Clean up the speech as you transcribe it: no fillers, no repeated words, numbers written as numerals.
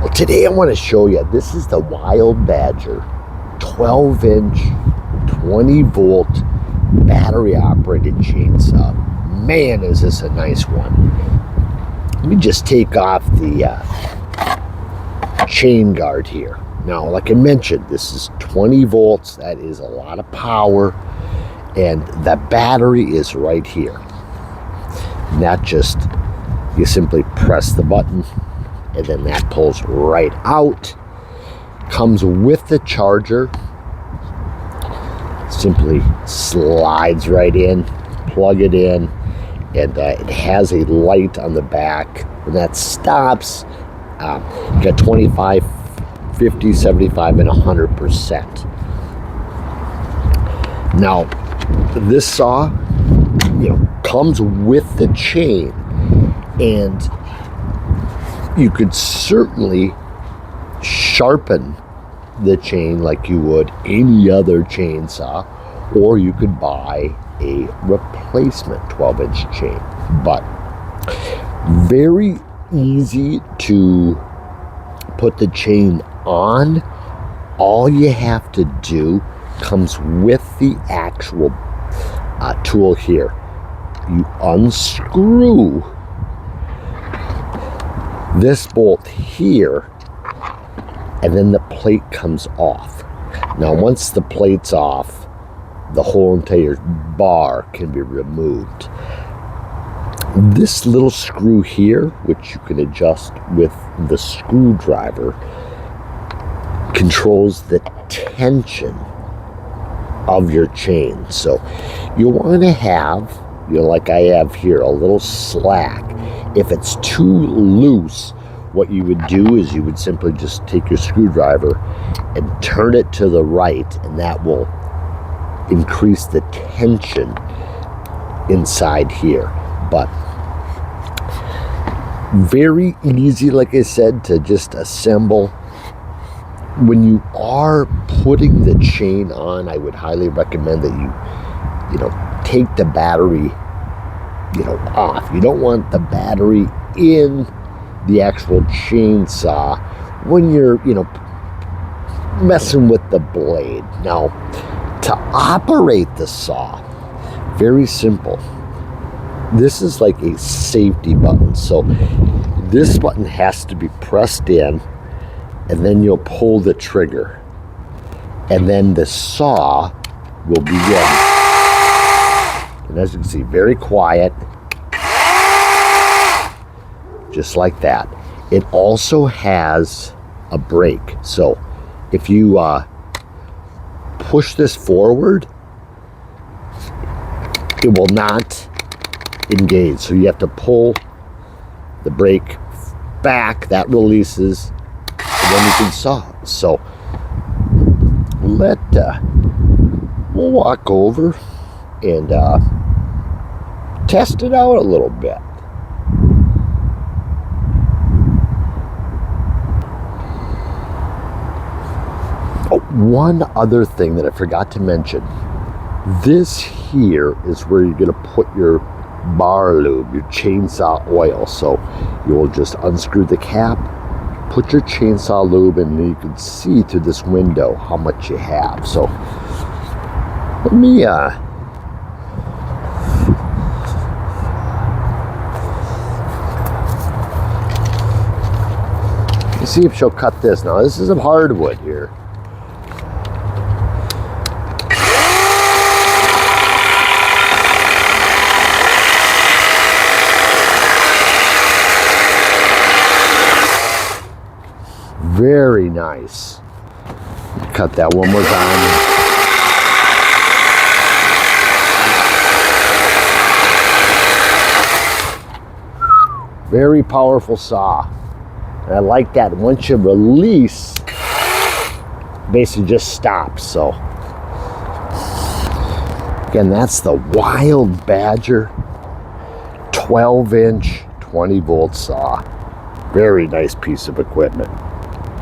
Well, today I want to show you, this is the Wild Badger 12-inch, 20-volt battery-operated chainsaw. Man, is this a nice one. Let me just take off the chain guard here. Now, like I mentioned, this is 20 volts. That is a lot of power. And the battery is right here. Not just, you simply press the button and then that pulls right out. Comes with the charger. Simply slides right in, plug it in, and it has a light on the back. When that stops, you got 25, 50, 75, and 100%. Now, this saw, comes with the chain, and you could certainly sharpen the chain like you would any other chainsaw, or you could buy a replacement 12-inch chain. But very easy to put the chain on. All you have to do comes with the actual tool here. You unscrew this bolt here, and then the plate comes off. Now, once the plate's off, the whole entire bar can be removed. This little screw here, which you can adjust with the screwdriver, controls the tension of your chain. So you want to have, like I have here, a little slack. If it's too loose, what you would do is you would simply just take your screwdriver and turn it to the right, and that will increase the tension inside here. But very easy, like I said, to just assemble. When you are putting the chain on, I would highly recommend that you take the battery off. You don't want the battery in the actual chainsaw when you're messing with the blade. Now, to operate the saw, very simple. This is like a safety button. So this button has to be pressed in, and then you'll pull the trigger, and then the saw will begin. And as you can see, very quiet, just like that. It also has a brake. So if you push this forward, it will not engage. So you have to pull the brake back, that releases, and then you can saw. So we'll walk over and test it out a little bit. Oh, one other thing that I forgot to mention. This here is where you're going to put your bar lube, your chainsaw oil. So you will just unscrew the cap, put your chainsaw lube in, and you can see through this window how much you have. So let me see if she'll cut this. Now, this is a hardwood here. Very nice. Cut that one more time. Very powerful saw. And I like that. Once you release, basically just stops. So again, that's the Wild Badger 12-inch, 20-volt saw. Very nice piece of equipment.